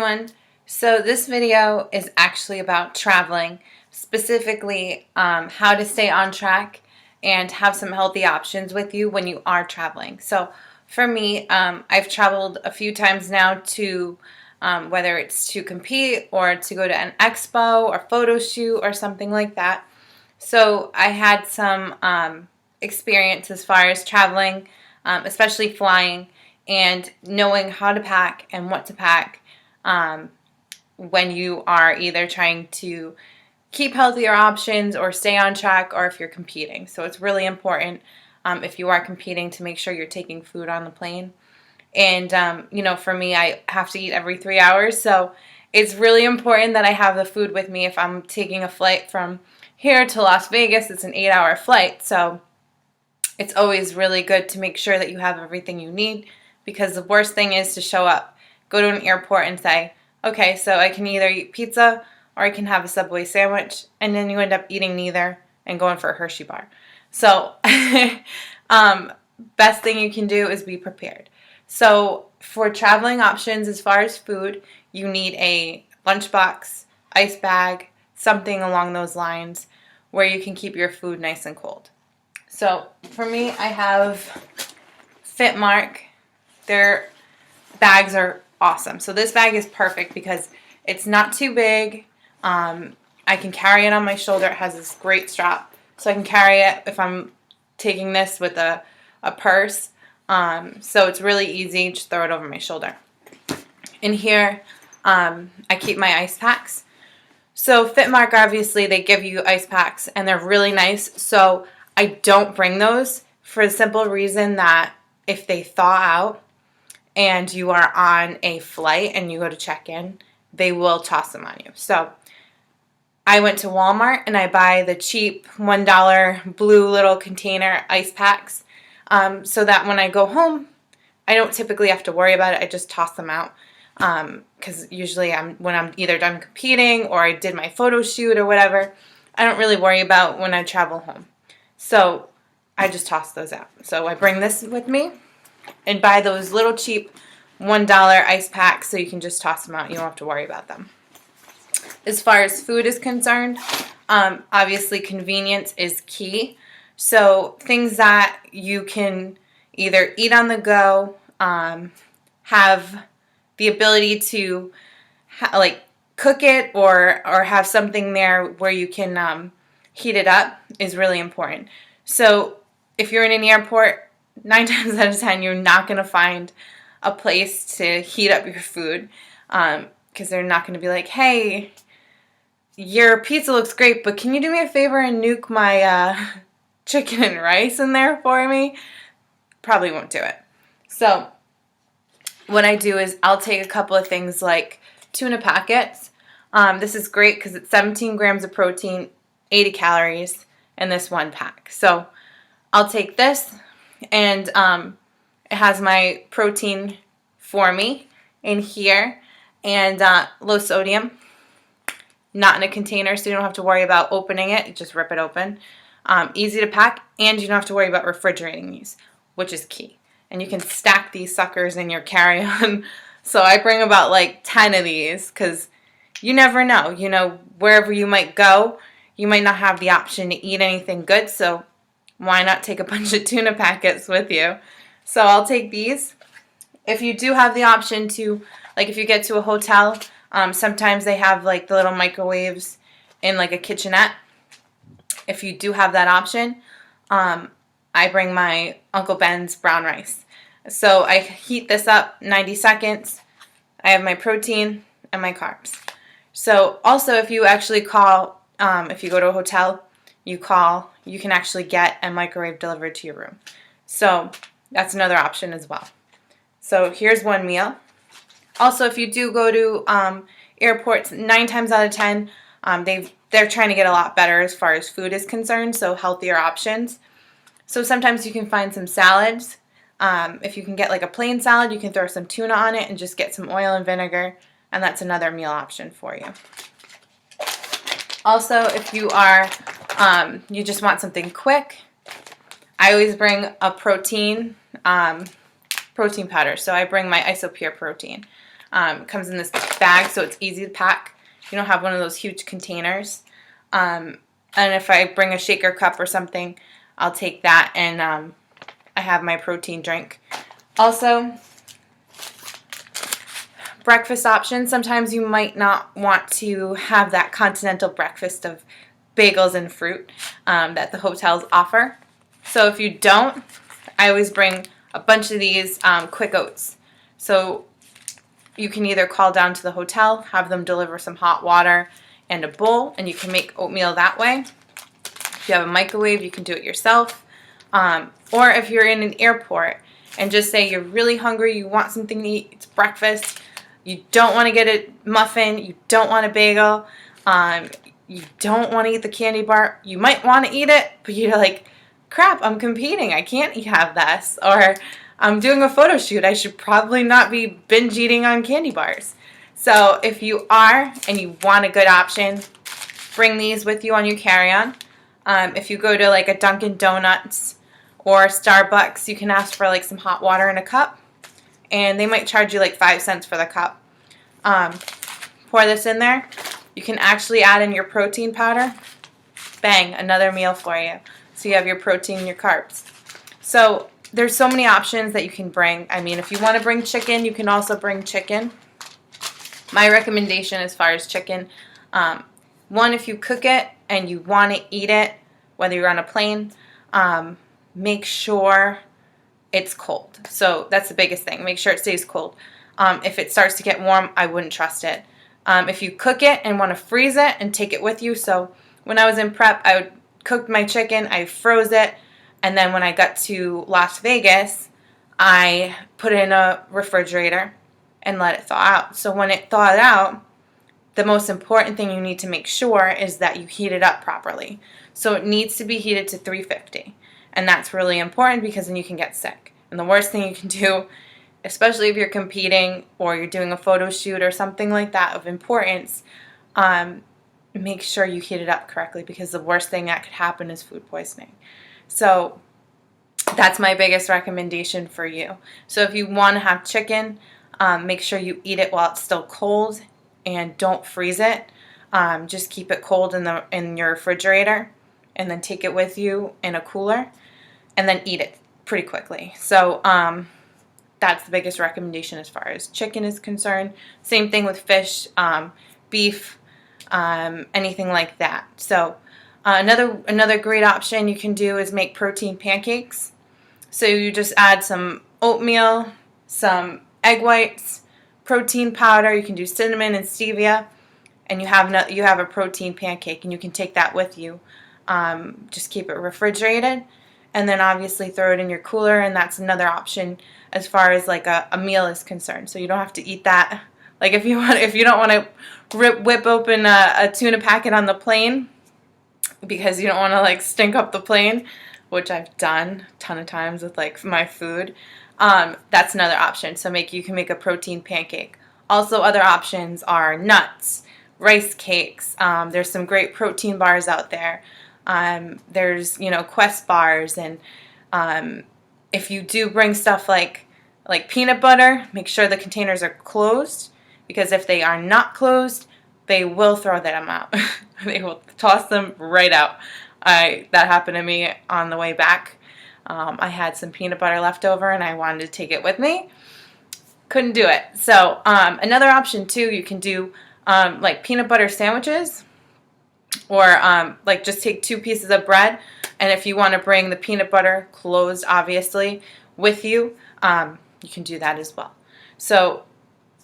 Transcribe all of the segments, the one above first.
everyone. So this video is actually about traveling, specifically how to stay on track and have some healthy options with you when you are traveling. So for me, I've traveled a few times now to whether it's to compete or to go to an expo or photo shoot or something like that. So I had some experience as far as traveling, especially flying, and knowing how to pack and what to pack when you are either trying to keep healthier options or stay on track, or if you're competing. So it's really important if you are competing to make sure you're taking food on the plane. And for me, I have to eat every 3 hours, so it's really important that I have the food with me. If I'm taking a flight from here to Las Vegas, it's an 8-hour flight, so it's always really good to make sure that you have everything you need, because the worst thing is to show up, go to an airport and say, okay, so I can either eat pizza or I can have a Subway sandwich, and then you end up eating neither and going for a Hershey bar. So best thing you can do is be prepared. So for traveling options as far as food, you need a lunchbox, ice bag, something along those lines where you can keep your food nice and cold. So for me, I have FitMark. Their bags are awesome. So this bag is perfect because it's not too big. I can carry it on my shoulder. It has this great strap, so I can carry it if I'm taking this with a purse. So it's really easy. Just throw it over my shoulder. In here, I keep my ice packs. So FitMark, obviously, they give you ice packs, and they're really nice. So I don't bring those for the simple reason that if they thaw out and you are on a flight and you go to check in, they will toss them on you. So I went to Walmart and I buy the cheap $1 blue little container ice packs, so that when I go home, I don't typically have to worry about it. I just toss them out, because usually when I'm either done competing or I did my photo shoot or whatever, I don't really worry about when I travel home. So I just toss those out. So I bring this with me and buy those little cheap $1 ice packs, so you can just toss them out. You don't have to worry about them. As far as food is concerned, obviously convenience is key. So things that you can either eat on the go, have the ability to cook it, or have something there where you can heat it up is really important. So if you're in an airport, 9 times out of 10, you're not going to find a place to heat up your food, because they're not going to be like, hey, your pizza looks great, but can you do me a favor and nuke my chicken and rice in there for me? Probably won't do it. So what I do is I'll take a couple of things like tuna packets. This is great because it's 17 grams of protein, 80 calories in this one pack. So I'll take this, and it has my protein for me in here, and low sodium, not in a container, so you don't have to worry about opening it. You just rip it open. Easy to pack, and you don't have to worry about refrigerating these, which is key. And you can stack these suckers in your carry-on. So I bring about like 10 of these, because you never know. Wherever you might go, you might not have the option to eat anything good, so why not take a bunch of tuna packets with you? So I'll take these. If you do have the option to, if you get to a hotel, sometimes they have the little microwaves in a kitchenette. If you do have that option, I bring my Uncle Ben's brown rice. So I heat this up 90 seconds. I have my protein and my carbs. So also, if you actually call, if you go to a hotel, you call, you can actually get a microwave delivered to your room. So that's another option as well. So here's one meal. Also, if you do go to airports, 9 times out of 10, they're trying to get a lot better as far as food is concerned, so healthier options. So sometimes you can find some salads. If you can get a plain salad, you can throw some tuna on it and just get some oil and vinegar, and that's another meal option for you. Also, if you are, you just want something quick, I always bring a protein powder. So I bring my Isopure protein. Comes in this bag, so it's easy to pack. You don't have one of those huge containers. And if I bring a shaker cup or something, I'll take that, and I have my protein drink. Also, breakfast options. Sometimes you might not want to have that continental breakfast of bagels and fruit that the hotels offer. So if you don't, I always bring a bunch of these quick oats. So you can either call down to the hotel, have them deliver some hot water and a bowl, and you can make oatmeal that way. If you have a microwave, you can do it yourself. Or if you're in an airport and just say you're really hungry, you want something to eat, it's breakfast, you don't want to get a muffin, you don't want a bagel, you don't want to eat the candy bar, you might want to eat it, but you're like, crap, I'm competing, I can't have this, or I'm doing a photo shoot, I should probably not be binge eating on candy bars. So if you are and you want a good option, bring these with you on your carry-on. If you go to like a Dunkin' Donuts or Starbucks, you can ask for like some hot water in a cup, and they might charge you like 5 cents for the cup. Pour this in there. You can actually add in your protein powder. Bang, another meal for you. So you have your protein and your carbs. So there's so many options that you can bring. I mean, if you want to bring chicken, you can also bring chicken. My recommendation as far as chicken, one, if you cook it and you want to eat it, whether you're on a plane, make sure it's cold. So that's the biggest thing. Make sure it stays cold. If it starts to get warm, I wouldn't trust it. If you cook it and want to freeze it and take it with you, so when I was in prep, I would cook my chicken, I froze it, and then when I got to Las Vegas, I put it in a refrigerator and let it thaw out. So when it thawed out, the most important thing you need to make sure is that you heat it up properly. So it needs to be heated to 350. And that's really important because then you can get sick. And the worst thing you can do, especially if you're competing or you're doing a photo shoot or something like that of importance, make sure you heat it up correctly, because the worst thing that could happen is food poisoning. So that's my biggest recommendation for you. So if you want to have chicken, make sure you eat it while it's still cold and don't freeze it. Just keep it cold in your refrigerator, and then take it with you in a cooler, and then eat it pretty quickly. So that's the biggest recommendation as far as chicken is concerned. Same thing with fish, beef, anything like that. So another great option you can do is make protein pancakes. So you just add some oatmeal, some egg whites, protein powder. You can do cinnamon and stevia, and you have a protein pancake, and you can take that with you. Just keep it refrigerated, and then obviously throw it in your cooler, and that's another option as far as like a meal is concerned. So you don't have to eat that. Like if you don't want to whip open a tuna packet on the plane because you don't want to like stink up the plane, which I've done a ton of times with like my food. That's another option. So you can make a protein pancake. Also, other options are nuts, rice cakes. There's some great protein bars out there. There's Quest bars, and if you do bring stuff like peanut butter, make sure the containers are closed, because if they are not closed, they will throw them out. They will toss them right out. That happened to me on the way back. I had some peanut butter left over and I wanted to take it with me. Couldn't do it. So another option too, you can do like peanut butter sandwiches, or like just take 2 pieces of bread, and if you want to bring the peanut butter closed obviously with you, you can do that as well. So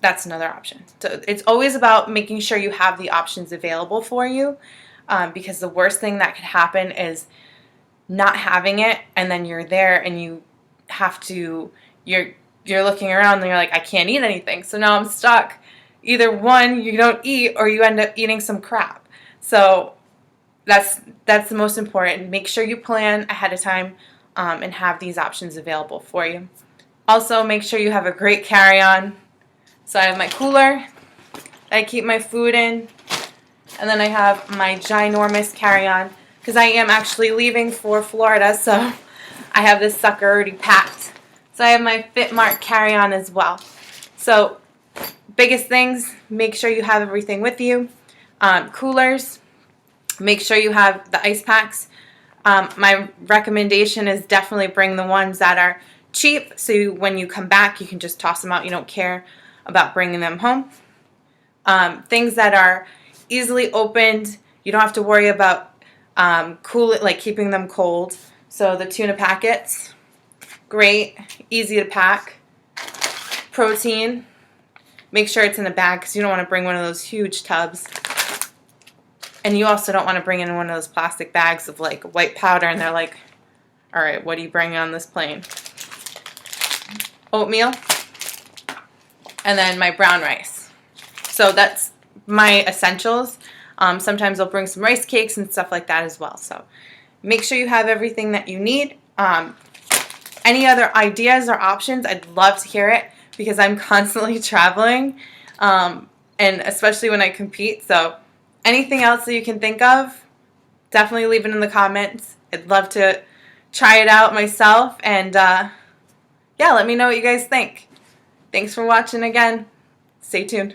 that's another option. So it's always about making sure you have the options available for you, because the worst thing that could happen is not having it, and then you're there and you have to, you're looking around and you're like, I can't eat anything, so now I'm stuck. Either one, you don't eat, or you end up eating some crap. So that's the most important. Make sure you plan ahead of time and have these options available for you. Also, make sure you have a great carry-on. So I have my cooler that I keep my food in, and then I have my ginormous carry-on, because I am actually leaving for Florida, so I have this sucker already packed. So I have my FitMark carry-on as well. So biggest things, make sure you have everything with you. Coolers, make sure you have the ice packs. My recommendation is definitely bring the ones that are cheap, so when you come back you can just toss them out. You don't care about bringing them home. Things that are easily opened, you don't have to worry about keeping them cold. So the tuna packets, great, easy to pack. Protein, make sure it's in a bag because you don't want to bring one of those huge tubs. And you also don't want to bring in one of those plastic bags of like white powder and they're like, all right, what are you bringing on this plane? Oatmeal, and then my brown rice. So that's my essentials. Sometimes I'll bring some rice cakes and stuff like that as well. So make sure you have everything that you need. Any other ideas or options, I'd love to hear it because I'm constantly traveling, and especially when I compete. So anything else that you can think of, definitely leave it in the comments. I'd love to try it out myself, and yeah, let me know what you guys think. Thanks for watching again. Stay tuned.